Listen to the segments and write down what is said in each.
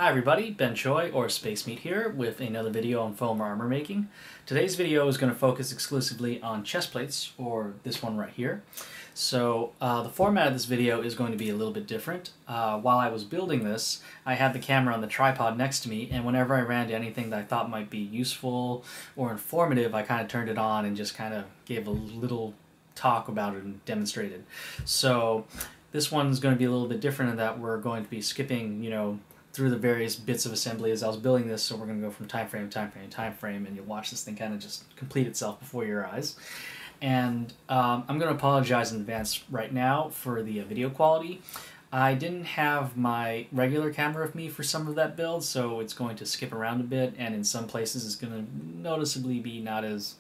Hi everybody, Ben Choi or Space Meat here with another video on foam armor making. Today's video is going to focus exclusively on chest plates, or this one right here. So the format of this video is going to be a little bit different. While I was building this, I had the camera on the tripod next to me, and whenever I ran to anything that I thought might be useful or informative, I kind of turned it on and just kind of gave a little talk about it and demonstrated. So this one's going to be a little bit different in that we're going to be skipping, through the various bits of assembly as I was building this, so we're going to go from time frame to time frame to time frame, and you'll watch this thing kind of just complete itself before your eyes. And I'm going to apologize in advance right now for the video quality. I didn't have my regular camera with me for some of that build, so it's going to skip around a bit, and in some places it's going to noticeably be not as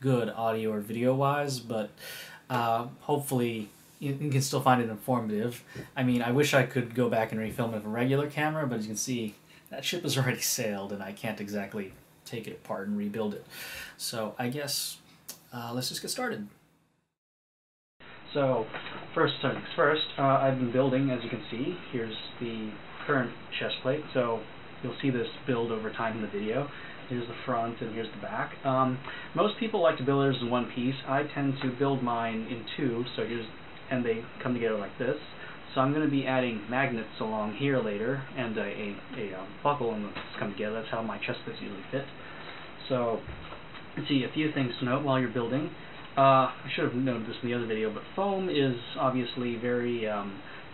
good audio or video wise, but hopefully you can still find it informative. I mean, I wish I could go back and refilm it with a regular camera, but as you can see, that ship has already sailed and I can't exactly take it apart and rebuild it. So I guess let's just get started. So first things first, I've been building, as you can see. Here's the current chest plate. So you'll see this build over time in the video. Here's the front and here's the back. Most people like to build theirs in one piece. I tend to build mine in two, and they come together like this. So I'm going to be adding magnets along here later, and a buckle, and this come together. That's how my chest plates usually fit. So let's see, a few things to note while you're building. I should have noted this in the other video, but foam is obviously very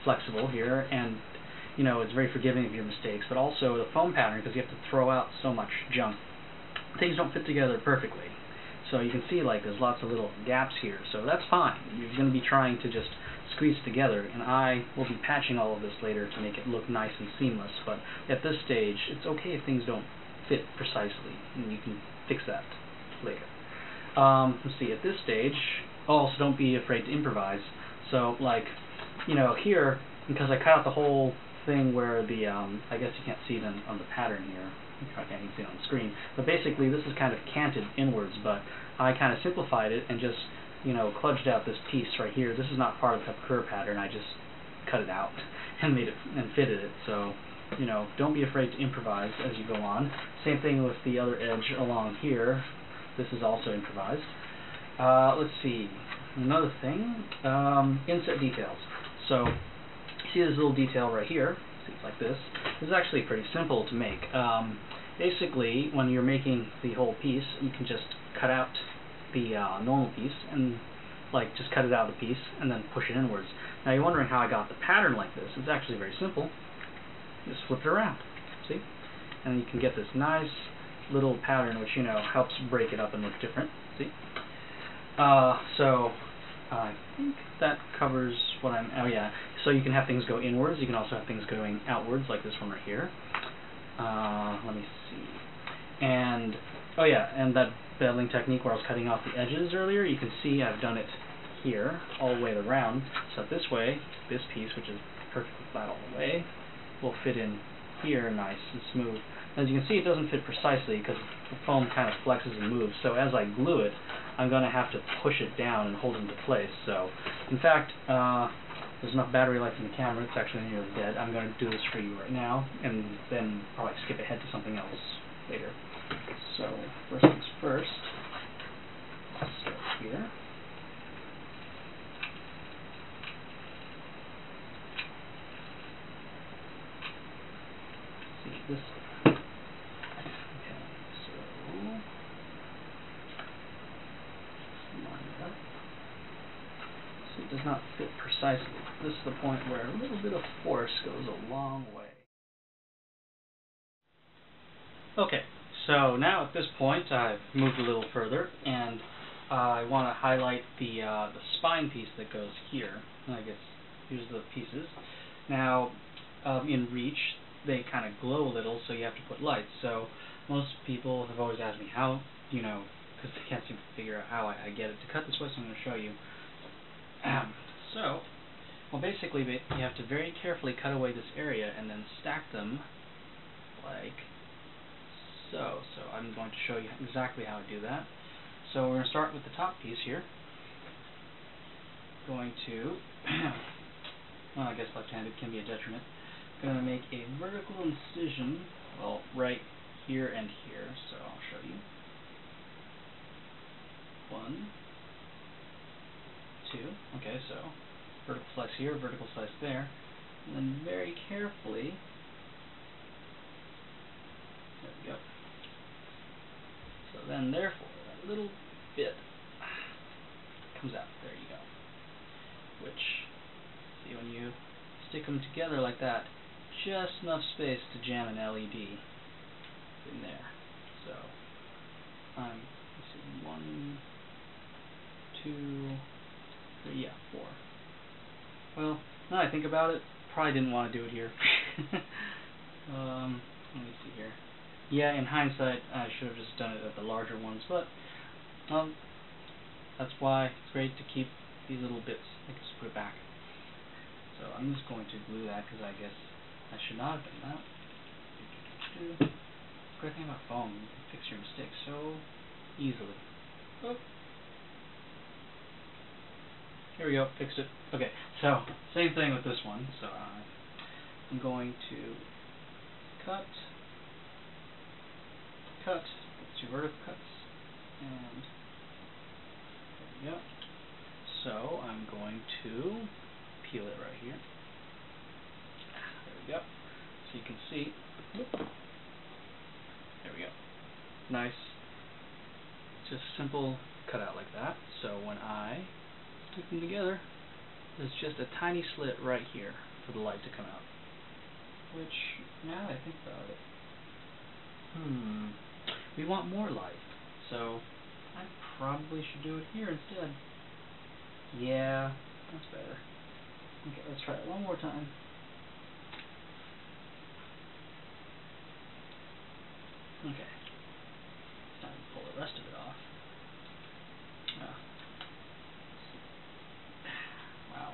flexible here, and it's very forgiving of your mistakes, but also the foam pattern, because you have to throw out so much junk, things don't fit together perfectly. So you can see there's lots of little gaps here, so that's fine. You're going to be trying to just squeeze together, and I will be patching all of this later to make it look nice and seamless, but at this stage it's okay if things don't fit precisely, and you can fix that later. Let's see, at this stage, also don't be afraid to improvise. So here, because I cut out the whole thing where the, I guess you can't see it on the pattern here, I can't even see it on the screen, but basically this is kind of canted inwards, but I kind of simplified it and just, kludged out this piece right here. This is not part of the curve pattern, I just cut it out and made it, and fitted it, so, don't be afraid to improvise as you go on. Same thing with the other edge along here. This is also improvised. Let's see, another thing, inset details. So, see this little detail right here, it's like this. This is actually pretty simple to make. Basically, when you're making the whole piece, you can just cut out the normal piece and just cut it out of the piece and then push it inwards. Now you're wondering how I got the pattern like this. It's actually very simple. Just flip it around, see? And you can get this nice little pattern which helps break it up and look different, see? So I think that covers what oh yeah, so you can have things go inwards, you can also have things going outwards, like this one right here. Let me see. And, oh yeah, and that beveling technique where I was cutting off the edges earlier, you can see I've done it here, all the way around. So this way, this piece, which is perfectly flat all the way, will fit in here nice and smooth. As you can see, it doesn't fit precisely because the foam kind of flexes and moves, so as I glue it, I'm going to have to push it down and hold it into place. So, in fact, there's enough battery life in the camera, it's actually nearly dead. I'm going to do this for you right now, and then probably skip ahead to something else later. So, first things first, let's start here. See, this. It does not fit precisely. This is the point where a little bit of force goes a long way. Okay, so now at this point I've moved a little further, and I want to highlight the spine piece that goes here. I guess here's the pieces. Now, in Reach, they kind of glow a little, so you have to put lights. So most people have always asked me how, because they can't seem to figure out how I get it to cut this way, so I'm going to show you. Well, basically, you have to very carefully cut away this area and then stack them like so. So I'm going to show you exactly how to do that. So we're going to start with the top piece here. Going to, well, I guess left-handed can be a detriment. going to make a vertical incision, well, right here and here, so I'll show you. 1, 2, okay, so vertical slice here, vertical slice there, and then very carefully, there we go. So then therefore, that little bit comes out, there you go. Which, see, when you stick them together like that, just enough space to jam an LED in there. So, let's see, 1, 2, 3, yeah, 4. Well, now I think about it, probably didn't want to do it here. Let me see here. Yeah, in hindsight, I should have just done it at the larger ones, but that's why it's great to keep these little bits. I can just put it back. So I'm just going to glue that because I guess I should not have done that. The great thing about foam, you can fix your mistakes so easily. Oh. Here we go, fixed it. Okay, so same thing with this one. So I'm going to cut, that's 2 vertical cuts, and there we go. So I'm going to peel it right here. There we go. So you can see, there we go. Nice, just simple cutout like that. So when I stick them together, there's just a tiny slit right here for the light to come out. Which, now that I think about it, we want more light, so I probably should do it here instead. Yeah, that's better. Okay, let's try it one more time. Okay. It's time to pull the rest of it off. Wow.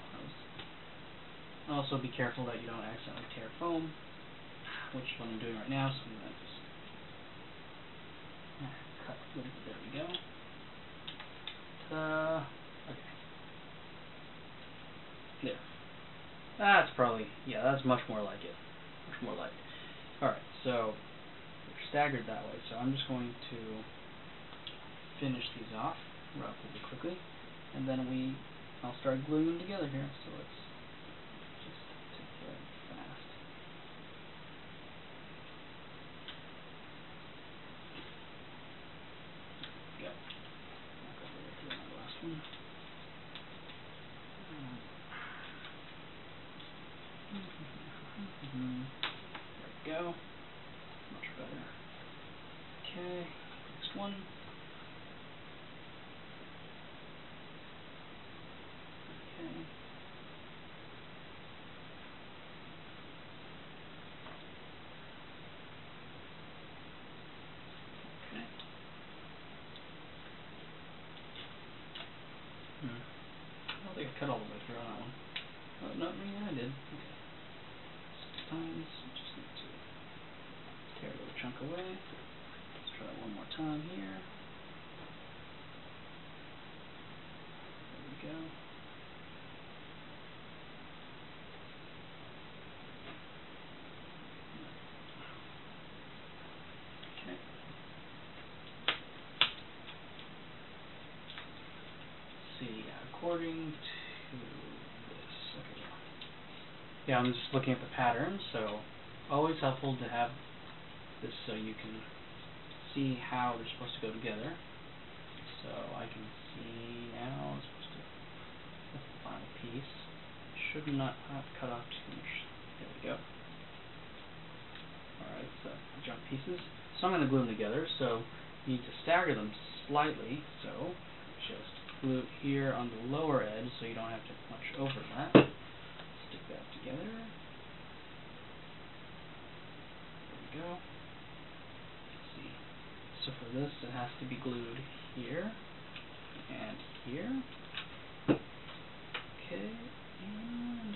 Also be careful that you don't accidentally tear foam, which is what I'm doing right now, so I'm going to just cut a little bit. There we go. Okay. There. That's probably, yeah, that's much more like it. Much more like it. Alright, so they're staggered that way, so I'm just going to finish these off relatively quickly, and then I'll start gluing them together here, so let's just take care of it fast. Yep. I'll go right to the last one. There we go. Much better. Okay, next one. Okay. Okay. I don't think I cut all the way through on that one. Oh, no, yeah, I did. Okay. 6 times. Just need to tear a little chunk away. Let's try it one more time here. There we go. Okay. Let's see, according to this. Okay. Yeah, I'm just looking at the pattern, so always helpful to have this so you can see how they're supposed to go together. So I can see now it's supposed to, that's the final piece. Should not have cut off too much. There we go. Alright, so jump pieces. So I'm going to glue them together, so you need to stagger them slightly, so just glue here on the lower edge so you don't have too much overlap. Stick that together. There we go. Let's see. So for this, it has to be glued here and here. Okay, and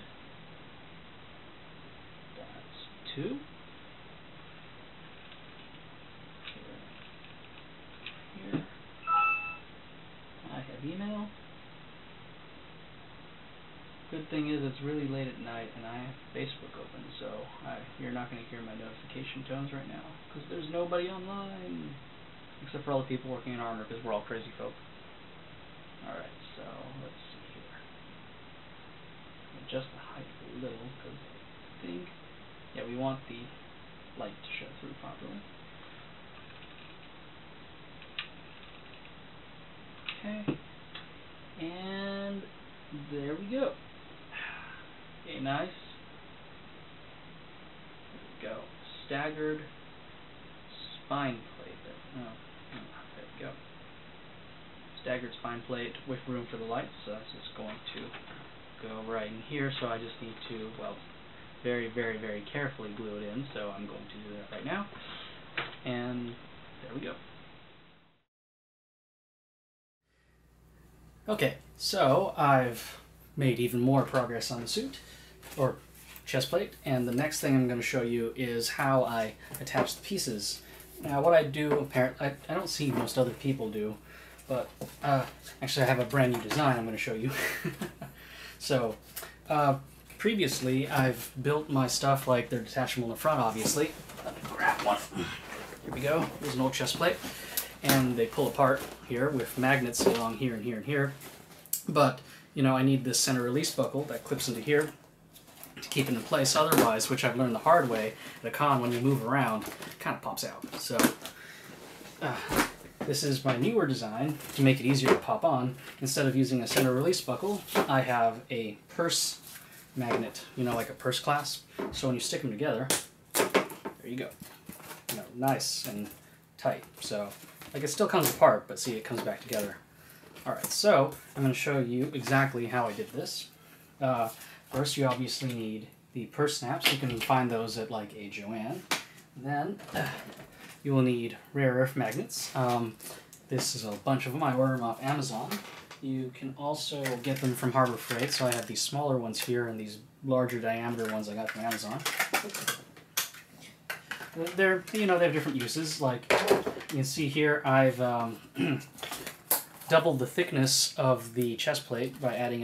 that's 2. Here. I have email. Good thing is it's really late at night and I have Facebook open, so you're not going to hear my notification tones right now because there's nobody online except for all the people working in armor because we're all crazy folk. Alright, so let's see here. Adjust the height a little because I think, yeah, we want the light to show through properly. Okay, and there we go. Okay, nice. There we go. Staggered spine plate. There we go. Staggered spine plate with room for the lights, so that's just going to go right in here. So I just need to, well, very, very, very carefully glue it in. So I'm going to do that right now. And there we go. Okay, so I've made even more progress on the suit, or chest plate, and the next thing I'm going to show you is how I attach the pieces. Now what I do, apparently, I don't see most other people do, but actually I have a brand new design I'm going to show you. So, previously I've built my stuff like they're detachable in the front, obviously. Let me grab one. Here we go, here's an old chest plate. And they pull apart here with magnets along here and here and here. But, you know, I need this center release buckle that clips into here to keep it in place. Otherwise, which I've learned the hard way at a con, when you move around, it kind of pops out. So, this is my newer design to make it easier to pop on. Instead of using a center release buckle, I have a purse magnet, you know, like a purse clasp. So when you stick them together, there you go. You know, nice and tight. So, like, it still comes apart, but see, it comes back together. Alright, so I'm going to show you exactly how I did this. First, you obviously need the purse snaps. You can find those at, like, a Joann. Then, you will need rare earth magnets. This is a bunch of them. I order them off Amazon. You can also get them from Harbor Freight, so I have these smaller ones here and these larger diameter ones I got from Amazon. They're, you know, they have different uses. Like, you can see here, I've doubled the thickness of the chest plate by adding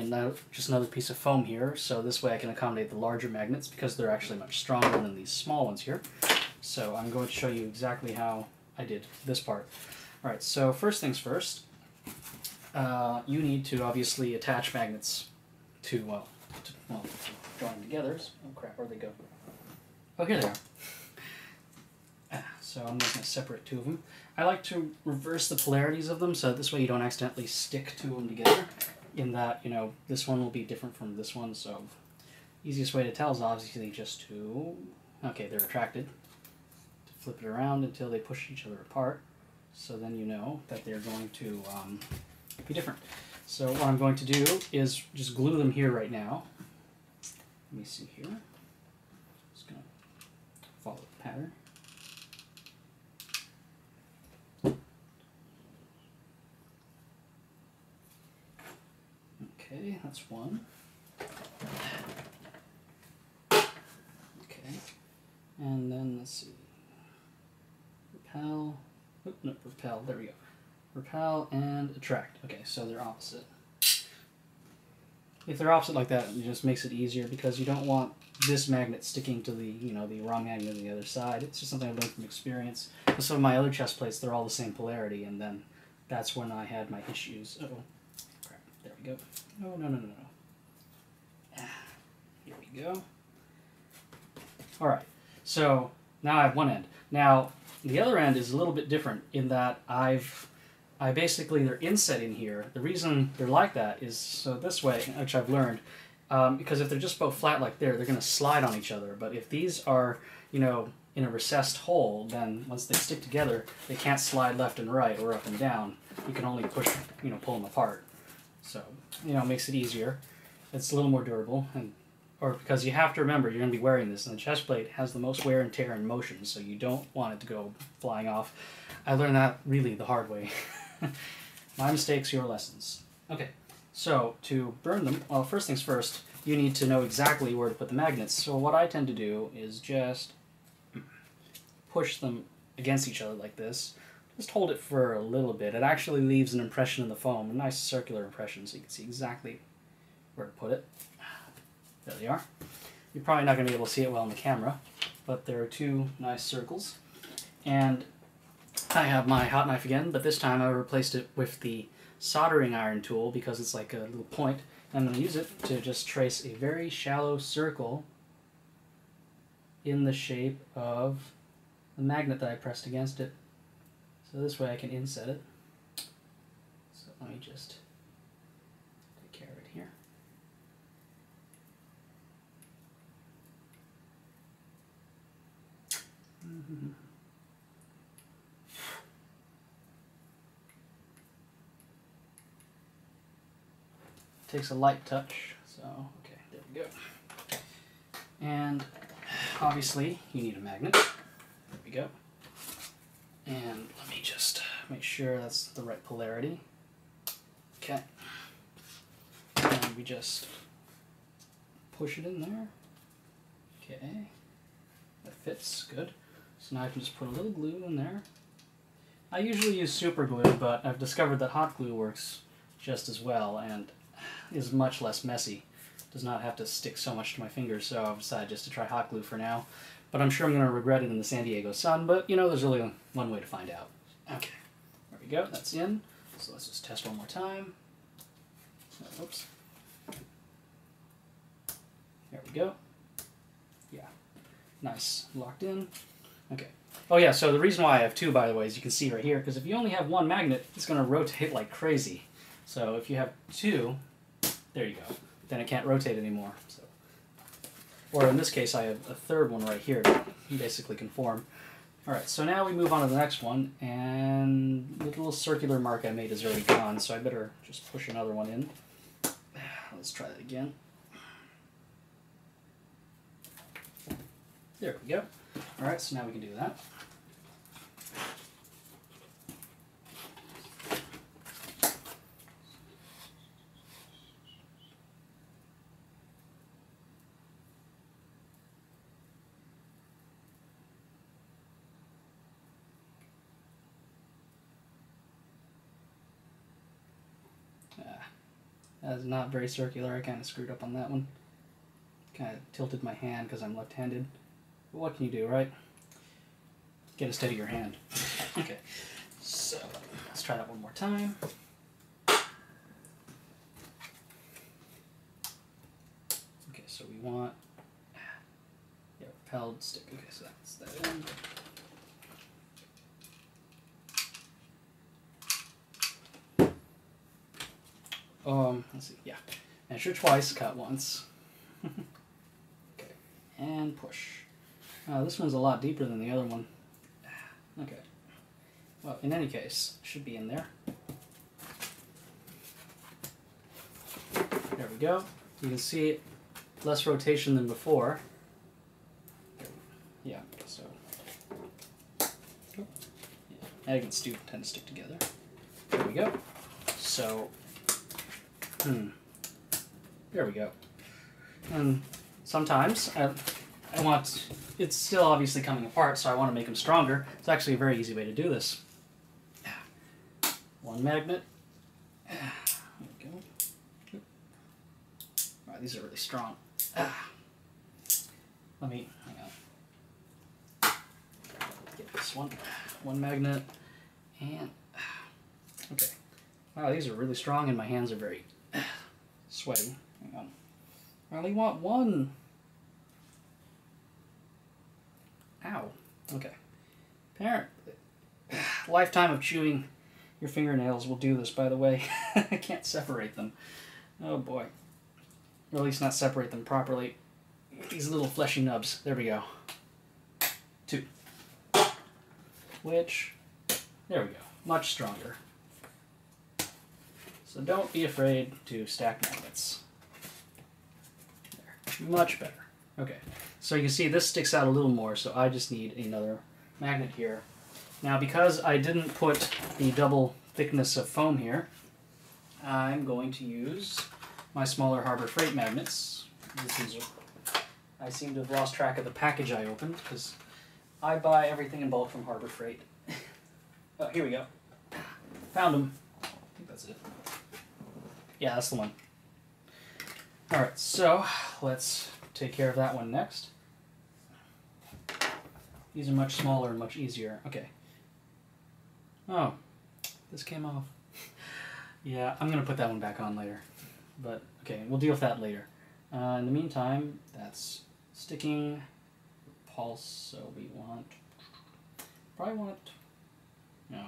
just another piece of foam here, so this way I can accommodate the larger magnets because they're actually much stronger than these small ones here. So I'm going to show you exactly how I did this part. Alright, so first things first, you need to obviously attach magnets to, well, join them together. Oh crap, where'd they go? Oh, here they are. So I'm going to separate two of them. I like to reverse the polarities of them so this way you don't accidentally stick two of them together. In that, you know, this one will be different from this one, so easiest way to tell is obviously just to, okay, they're attracted. To flip it around until they push each other apart. So then you know that they're going to be different. So what I'm going to do is just glue them here right now. Let me see here. Just going to follow the pattern. Okay, that's one. Okay, and then let's see. Repel. Oop, no, repel. There we go. Repel and attract. Okay, so they're opposite. If they're opposite like that, it just makes it easier because you don't want this magnet sticking to the, you know, the wrong magnet on the other side. It's just something I learned from experience. With some of my other chest plates, they're all the same polarity, and then that's when I had my issues. Uh-oh. Crap. There we go. No, no, no, no, no. Here we go. Alright, so now I have one end. Now, the other end is a little bit different in that I basically, they're inset in here. The reason they're like that is so this way, which I've learned, because if they're just both flat like there, they're going to slide on each other. But if these are, you know, in a recessed hole, then once they stick together, they can't slide left and right or up and down. You can only push, you know, pull them apart. So, you know, it makes it easier. It's a little more durable, or because you have to remember you're going to be wearing this, and the chest plate has the most wear and tear and motion, so you don't want it to go flying off. I learned that really the hard way. My mistakes, your lessons. Okay, so to burn them, well, first things first, you need to know exactly where to put the magnets. So what I tend to do is just push them against each other like this. Just hold it for a little bit. It actually leaves an impression in the foam, a nice circular impression, so you can see exactly where to put it. There they are. You're probably not going to be able to see it well on the camera, but there are two nice circles. And I have my hot knife again, but this time I replaced it with the soldering iron tool because it's like a little point. I'm going to use it to just trace a very shallow circle in the shape of the magnet that I pressed against it. So this way I can inset it. So let me just take care of it here. Takes a light touch, so okay, there we go. And obviously you need a magnet. There we go. And let me just make sure that's the right polarity. Okay. And we just push it in there. Okay. That fits good. So now I can just put a little glue in there. I usually use super glue, but I've discovered that hot glue works just as well and is much less messy. Does not have to stick so much to my fingers, so I've decided just to try hot glue for now. But I'm sure I'm going to regret it in the San Diego sun, but you know, there's only one way to find out. Okay, there we go, that's in. So let's just test one more time. Oops. There we go. Yeah, nice, locked in. Okay. Oh yeah, so the reason why I have two, by the way, as you can see right here, because if you only have one magnet, it's going to rotate like crazy. So if you have two, there you go. Then it can't rotate anymore. So, or in this case, I have a third one right here that basically conform. All right, so now we move on to the next one, and the little circular mark I made is already gone, so I better just push another one in. Let's try that again. There we go. All right, so now we can do that. That is not very circular. I kind of screwed up on that one. Kind of tilted my hand because I'm left-handed. But what can you do, right? Get a steadier hand. Okay, so let's try that one more time. Okay, so we want repelled stick. Okay, so that's that end. Let's see, yeah. Measure twice, cut once. Okay, and push. This one's a lot deeper than the other one. Okay. Well, in any case, it should be in there. There we go. You can see less rotation than before. Yeah, so. Yeah, magnets do tend to stick together. There we go. So. There we go. And sometimes I want, it's still obviously coming apart, so I want to make them stronger. It's actually a very easy way to do this. One magnet. There we go. All right, these are really strong. Let me, hang on. Get this one. One magnet. And, okay. Wow, these are really strong and my hands are very sweaty. Hang on. I only want one. Ow. Okay. Apparently, lifetime of chewing your fingernails will do this, by the way. I can't separate them. Oh boy. Or at least not separate them properly. These little fleshy nubs. There we go. Two. Which, there we go. Much stronger. So don't be afraid to stack magnets. There. Much better. Okay, so you can see this sticks out a little more, so I just need another magnet here. Now because I didn't put the double thickness of foam here, I'm going to use my smaller Harbor Freight magnets. I seem to have lost track of the package I opened, because I buy everything in bulk from Harbor Freight. Oh, here we go. Found them. I think that's it. Yeah, that's the one. Alright, so let's take care of that one next. These are much smaller and much easier. Okay. Oh, this came off. Yeah, I'm going to put that one back on later. But, okay, we'll deal with that later. In the meantime, that's sticking pulse, so we want... Probably want... No.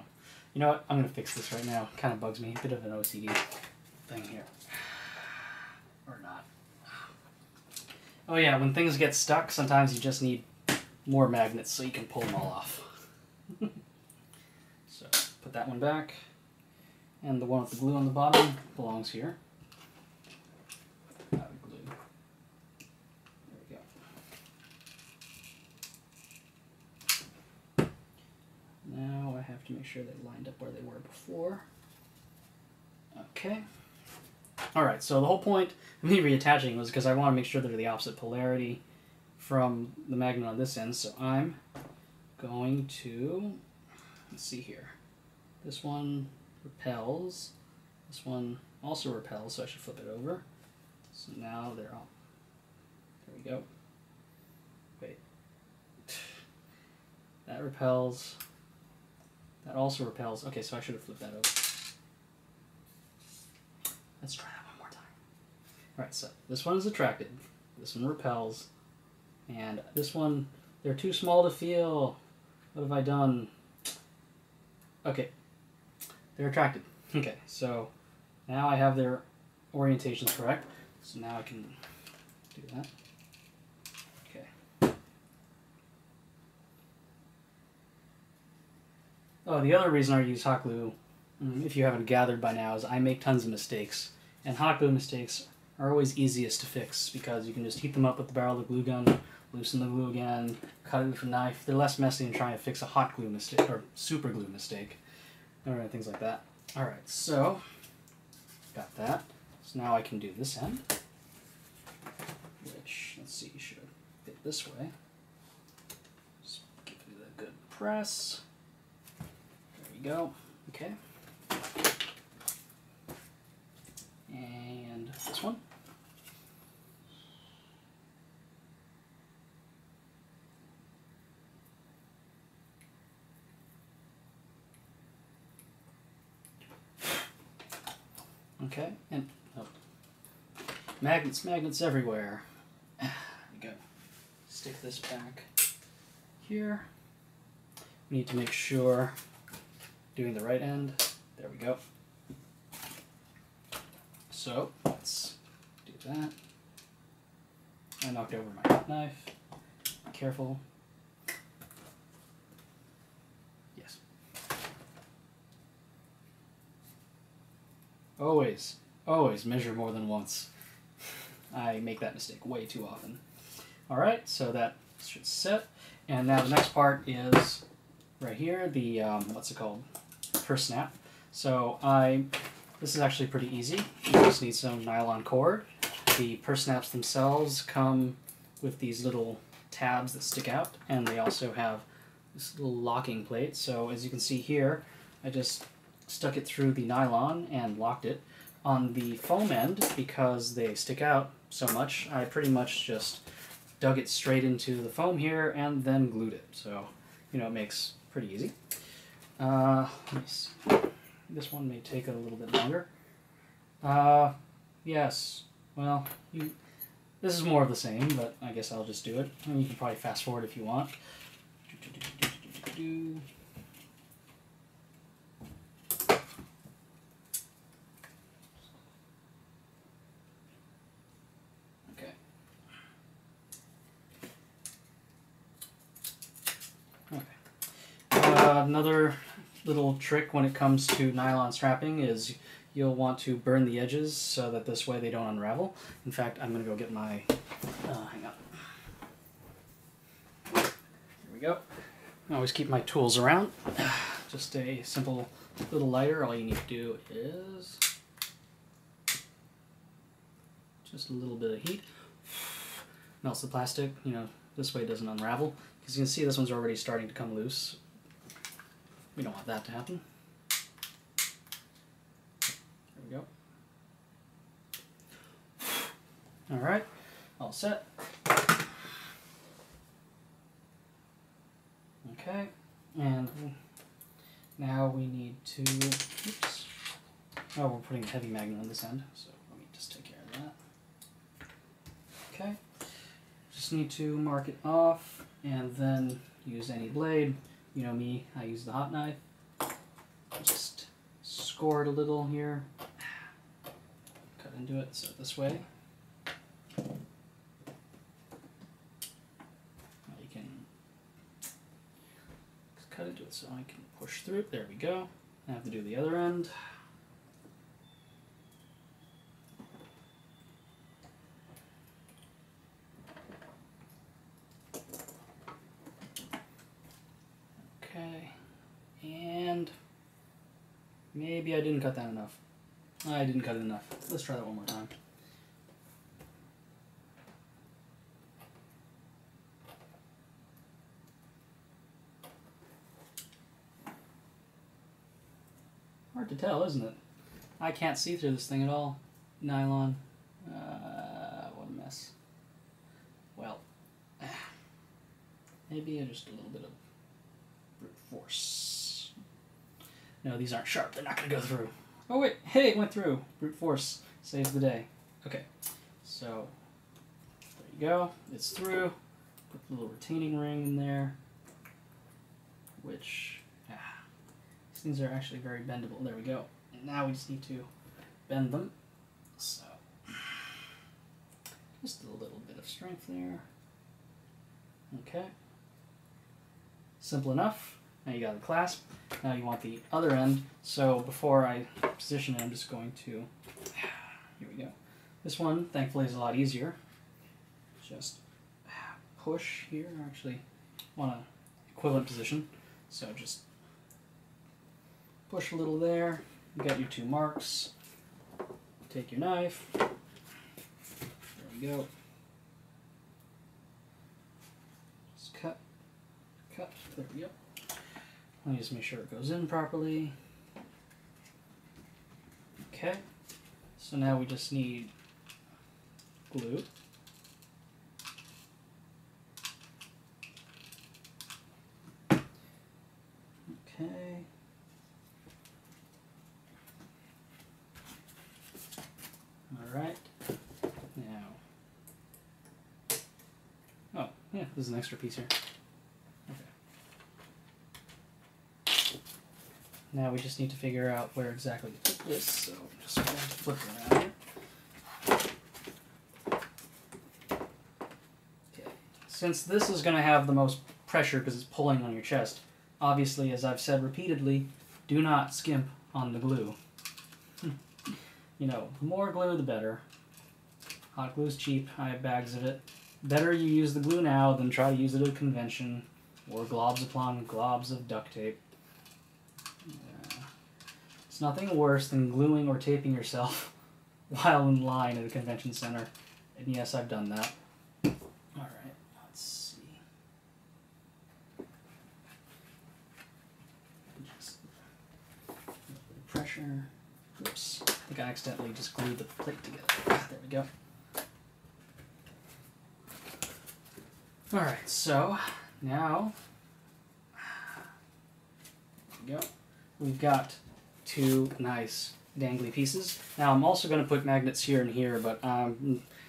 You know what? I'm going to fix this right now. Kind of bugs me. A bit of an OCD thing here. Or not. Oh yeah, when things get stuck, sometimes you just need more magnets so you can pull them all off. So, put that one back. And the one with the glue on the bottom belongs here. Glue. There we go. Now I have to make sure they lined up where they were before. Okay. Alright, so the whole point of me reattaching was because I want to make sure they're the opposite polarity from the magnet on this end, so I'm going to, let's see here, this one repels, this one also repels, so I should flip it over. So now they're all, there we go. Wait, that repels, that also repels. Okay, so I should have flipped that over. Let's try that one more time. Alright, so this one is attracted, this one repels, and this one, they're too small to feel. What have I done? Okay, they're attracted. Okay, so now I have their orientations correct, so now I can do that. Okay. Oh, the other reason I use hot glue, if you haven't gathered by now, is I make tons of mistakes. And hot glue mistakes are always easiest to fix because you can just heat them up with the barrel of the glue gun, loosen the glue again, cut it with a knife. They're less messy than trying to fix a hot glue mistake or super glue mistake, or things like that. Alright, so got that. So now I can do this end, which, let's see, should fit this way. Just give it a good press. There we go. Okay. And this one. Okay, and oh, magnets everywhere. There we go. Stick this back here. We need to make sure doing the right end. There we go. So let's do that. I knocked over my hot knife. Be careful. Yes. Always measure more than once. I make that mistake way too often. Alright, so that should set. And now the next part is right here, the, what's it called? Purse snap. So this is actually pretty easy. You just need some nylon cord. The purse snaps themselves come with these little tabs that stick out, and they also have this little locking plate. So as you can see here, I just stuck it through the nylon and locked it. On the foam end, because they stick out so much, I pretty much just dug it straight into the foam here and then glued it. So, you know, it makes pretty easy. Let me see. This one may take a little bit longer. Yes. Well, this is more of the same, but I guess I'll just do it. And you can probably fast forward if you want. Okay. Okay. Another little trick when it comes to nylon strapping is you'll want to burn the edges so that this way they don't unravel. In fact, I'm going to go get my... hang on. Here we go. I always keep my tools around. Just a simple little lighter. All you need to do is just a little bit of heat. Melts the plastic, you know, this way it doesn't unravel. As you can see, this one's already starting to come loose. We don't want that to happen. There we go. Alright, all set. Okay, and now we need to, oops. Oh, we're putting a heavy magnet on this end, so let me just take care of that. Okay, just need to mark it off and then use any blade. You know me, I use the hot knife. Just score it a little here. Cut into it, so this way. Now you can cut into it so I can push through it. There we go. I have to do the other end. Okay, and maybe I didn't cut that enough. I didn't cut it enough. Let's try that one more time. Hard to tell, isn't it? I can't see through this thing at all. Nylon. What a mess. Well, maybe just a little bit of brute force. No, these aren't sharp. They're not going to go through. Oh wait, hey, it went through. Brute force saves the day. Okay, so there you go. It's through. Put the little retaining ring in there, which these things are actually very bendable. There we go. And now we just need to bend them. So just a little bit of strength there. Okay. Simple enough. Now you got a clasp. Now you want the other end. So before I position it, I'm just going to, here we go. This one, thankfully, is a lot easier. Just push here. Actually, want an equivalent position. So just push a little there. You got your two marks. Take your knife. There we go. Just cut. Cut. There we go. Let me just make sure it goes in properly. Okay, so now we just need glue. Okay. All right. Now. Oh, yeah, there's an extra piece here. Now we just need to figure out where exactly to put this, so I'm just going to flip it around here. Okay. Since this is going to have the most pressure because it's pulling on your chest, obviously, as I've said repeatedly, do not skimp on the glue. You know, the more glue, the better. Hot glue is cheap. I have bags of it. Better you use the glue now than try to use it at a convention or globs upon globs of duct tape. It's nothing worse than gluing or taping yourself while in line at a convention center. And yes, I've done that. Alright, let's see. Just a little bit of pressure. Oops. I think I accidentally just glued the plate together. There we go. Alright, so now there we go. We've got two nice dangly pieces. Now I'm also going to put magnets here and here, but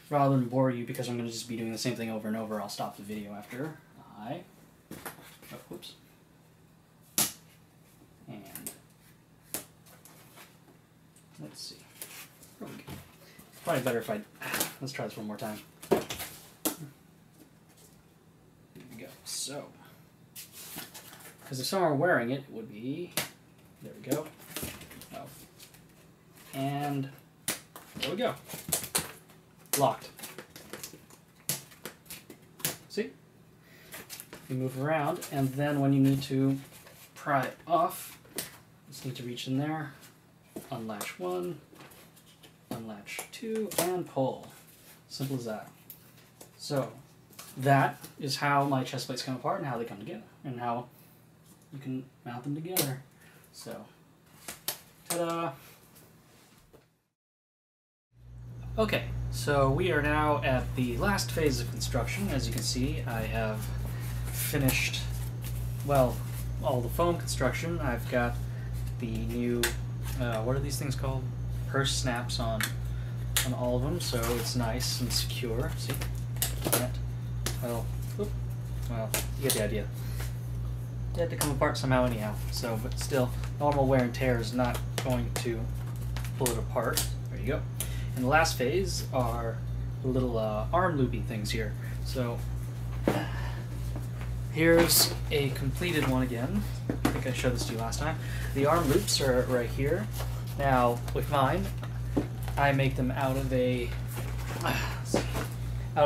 rather than bore you because I'm going to just be doing the same thing over and over, I'll stop the video after I... Oh, whoops. And let's see. Probably better if I... Let's try this one more time. There we go. So, because if someone were wearing it, it would be... There we go. Oh. And there we go. Locked. See? You move around, and then when you need to pry it off, you just need to reach in there, unlatch one, unlatch two, and pull. Simple as that. So, that is how my chest plates come apart and how they come together, and how you can mount them together. So, ta-da! Okay, so we are now at the last phase of construction. As you can see, I have finished, well, all the foam construction. I've got the new, what are these things called? Purse snaps on all of them, so it's nice and secure. See? Well, you get the idea. It had to come apart somehow anyhow, so, but still, normal wear and tear is not going to pull it apart. There you go. And the last phase are the little arm loopy things here. So here's a completed one again. I think I showed this to you last time. The arm loops are right here. Now with mine, I make them out of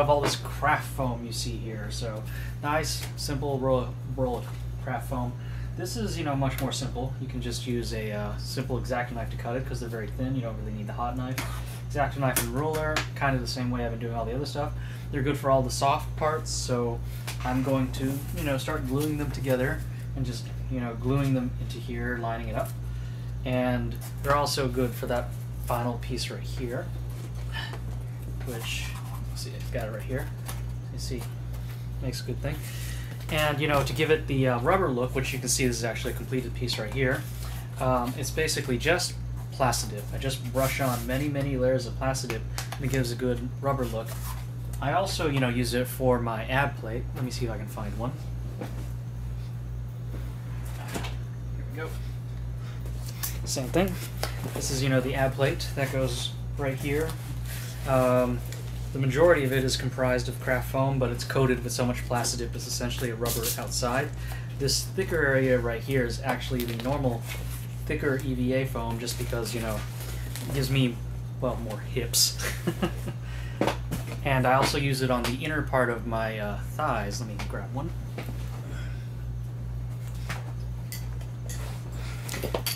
all this craft foam you see here. So nice, simple roll of craft foam. This is, much more simple. You can just use a simple X-Acto knife to cut it because they're very thin. You don't really need the hot knife. X-Acto knife and ruler, kind of the same way I've been doing all the other stuff. They're good for all the soft parts, so I'm going to, start gluing them together and just, gluing them into here, lining it up. And they're also good for that final piece right here, which, let's see, I've got it right here. You see, makes a good thing. And, to give it the rubber look, which you can see this is actually a completed piece right here, it's basically just Plastidip. I just brush on many, many layers of Plastidip, and it gives a good rubber look. I also, use it for my ab plate. Let me see if I can find one. Here we go. Same thing. This is, the ab plate that goes right here. The majority of it is comprised of craft foam, but it's coated with so much Plastidip it's essentially a rubber outside. This thicker area right here is actually the normal thicker EVA foam, just because, it gives me, well, more hips. And I also use it on the inner part of my thighs. Let me grab one.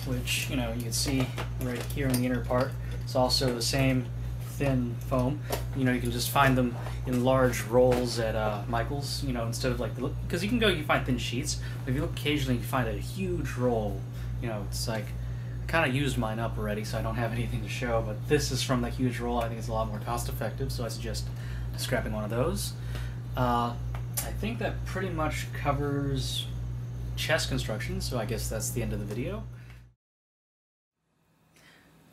Which, you can see right here in the inner part. It's also the same thin foam. You can just find them in large rolls at Michael's, instead of like, because you can find thin sheets, but if you look occasionally, you find a huge roll. It's like, I kind of used mine up already, so I don't have anything to show, but this is from the huge roll. I think it's a lot more cost effective, so I suggest scrapping one of those. I think that pretty much covers chest construction, so I guess that's the end of the video.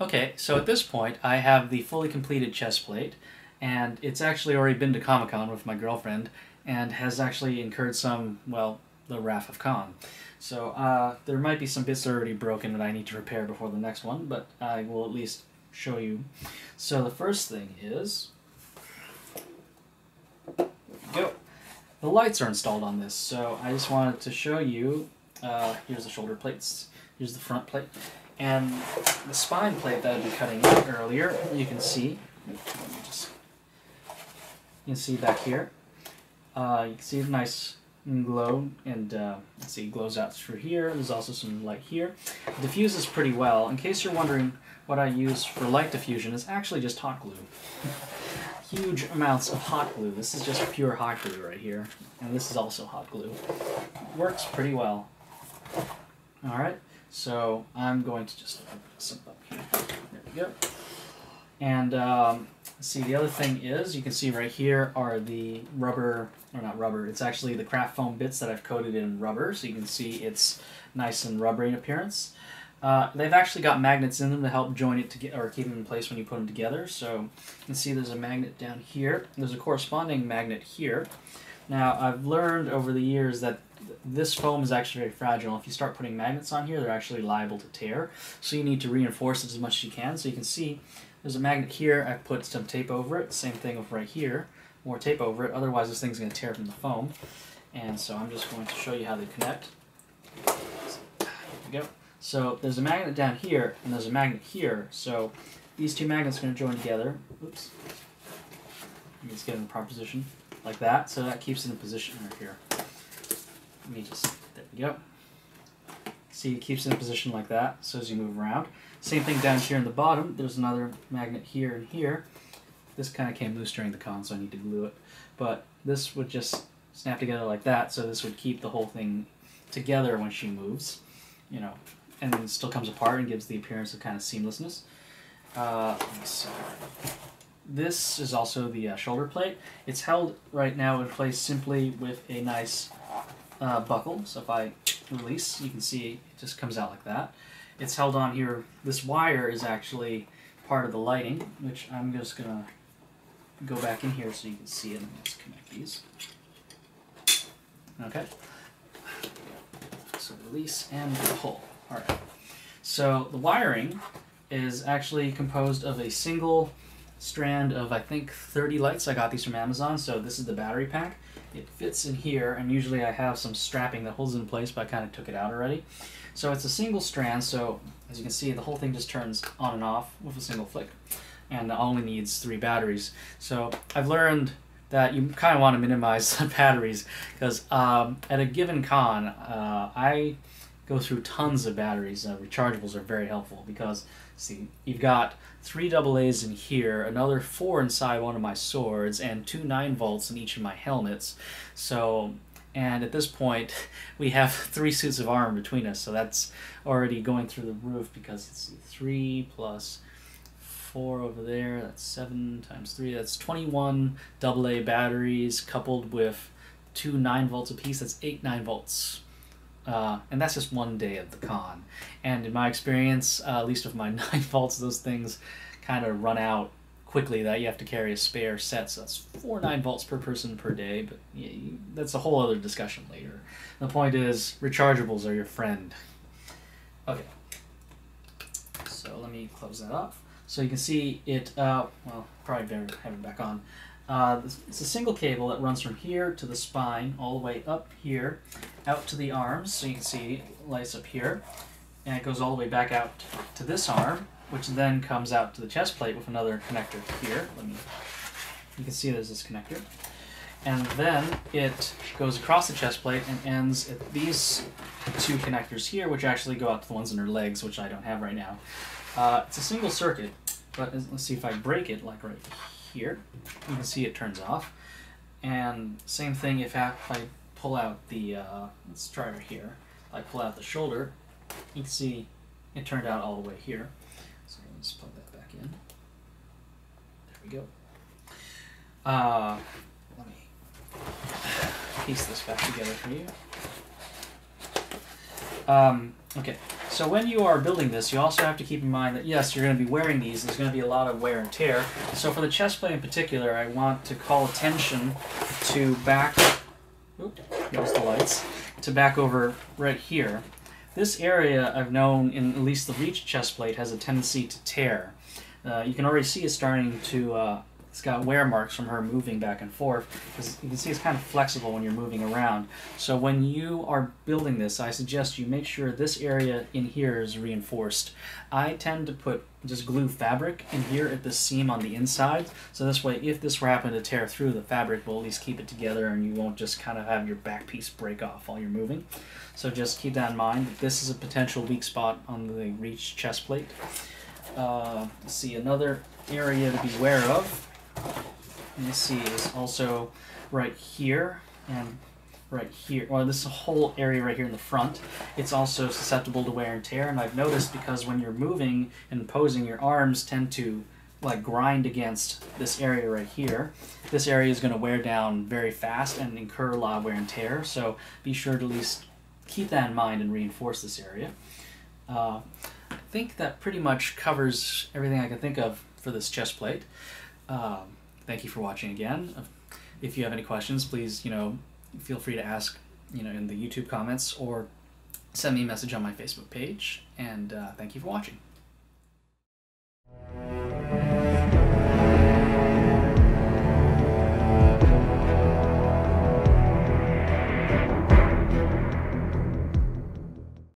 Okay, so at this point, I have the fully completed chest plate, and it's actually already been to Comic-Con with my girlfriend, and has actually incurred some, well, the wrath of Khan. So there might be some bits that are already broken that I need to repair before the next one, but I will at least show you. So the first thing is, there we go. The lights are installed on this, so I just wanted to show you, here's the shoulder plates, here's the front plate, and the spine plate that I've been cutting out earlier, you can see, you can see back here, you can see the nice glow, and let's see, it glows out through here. There's also some light here. It diffuses pretty well. In case you're wondering what I use for light diffusion, it's actually just hot glue. Huge amounts of hot glue. This is just pure hot glue right here, and this is also hot glue. Works pretty well. Alright, so I'm going to just put some up here. There we go. And see, the other thing is, you can see right here are the rubber, or not rubber, it's actually the craft foam bits that I've coated in rubber, so you can see it's nice and rubbery in appearance. They've actually got magnets in them to help join it together, or keep them in place when you put them together. So you can see there's a magnet down here. There's a corresponding magnet here. Now, I've learned over the years that this foam is actually very fragile. If you start putting magnets on here, they're actually liable to tear. So you need to reinforce it as much as you can. So you can see there's a magnet here. I've put some tape over it. Same thing with right here. More tape over it. Otherwise, this thing's going to tear from the foam. And so I'm just going to show you how they connect. There we go. So there's a magnet down here, and there's a magnet here. So these two magnets are going to join together. Oops. Let me just get in the proper position, like that. So that keeps it in position right here. Let me just, there we go. See, it keeps it in position like that, so as you move around. Same thing down here in the bottom. There's another magnet here and here. This kind of came loose during the con, so I need to glue it. But this would just snap together like that, so this would keep the whole thing together when she moves, you know, and then it still comes apart and gives the appearance of kind of seamlessness. Let me see. this is also the shoulder plate. It's held right now in place simply with a nice buckle. So if I release, you can see it just comes out like that. It's held on here. This wire is actually part of the lighting, which I'm just going to go back in here so you can see it. Let's connect these. Okay. So release and pull. All right. So the wiring is actually composed of a single strand of, I think, 30 lights. I got these from Amazon, so this is the battery pack. It fits in here, and usually I have some strapping that holds it in place, but I kind of took it out already. So it's a single strand, so as you can see, the whole thing just turns on and off with a single flick, and it only needs 3 batteries. So I've learned that you kind of want to minimize the batteries, because at a given con, I go through tons of batteries. Rechargeables are very helpful because, see, you've got 3 AA's in here, another 4 inside one of my swords, and 2 9-volts in each of my helmets. So, and at this point, we have 3 suits of armor between us, so that's already going through the roof because it's 3 plus 4 over there, that's 7 times 3, that's 21 AA batteries coupled with 2 9-volts apiece, that's 8 9-volts. And that's just one day of the con. And in my experience, at least with my 9-volts, those things kind of run out quickly, that you have to carry a spare set, so that's 4 9-volts per person per day, but yeah, that's a whole other discussion later. The point is, rechargeables are your friend. Okay, so let me close that off. So you can see it, well, probably better have it back on. It's a single cable that runs from here to the spine, all the way up here, out to the arms, so you can see it lights up here, and it goes all the way back out to this arm, which then comes out to the chest plate with another connector here. You can see there's this connector. And then it goes across the chest plate and ends at these 2 connectors here, which actually go out to the ones in her legs, which I don't have right now. It's a single circuit, but let's see if I break it, like right here. You can see it turns off. And same thing if I pull out the, let's try right here. If I pull out the shoulder, you can see it turned out all the way here. So let's plug that back in. There we go. Let me piece this back together for you. Okay, so when you are building this, you also have to keep in mind that, yes, you're going to be wearing these. There's going to be a lot of wear and tear. So for the chest plate in particular, I want to call attention to back... Oop, lost the lights. To back over right here. This area, I've known, in at least the Reach chest plate, has a tendency to tear. You can already see it starting to... it's got wear marks from her moving back and forth, because you can see it's kind of flexible when you're moving around. So when you are building this, I suggest you make sure this area in here is reinforced. I tend to put just glue fabric in here at the seam on the inside, so this way if this were happen to tear through, the fabric will at least keep it together and you won't just kind of have your back piece break off while you're moving. So just keep that in mind, that this is a potential weak spot on the Reach chest plate. Let's see, another area to beware of, you see, is also right here and right here. Well, this whole area right here in the front, it's also susceptible to wear and tear. And I've noticed because when you're moving and posing, your arms tend to like grind against this area right here. This area is going to wear down very fast and incur a lot of wear and tear. So be sure to at least keep that in mind and reinforce this area. I think that pretty much covers everything I can think of for this chest plate. Thank you for watching again. If you have any questions, please, feel free to ask, in the YouTube comments or send me a message on my Facebook page. And thank you for watching.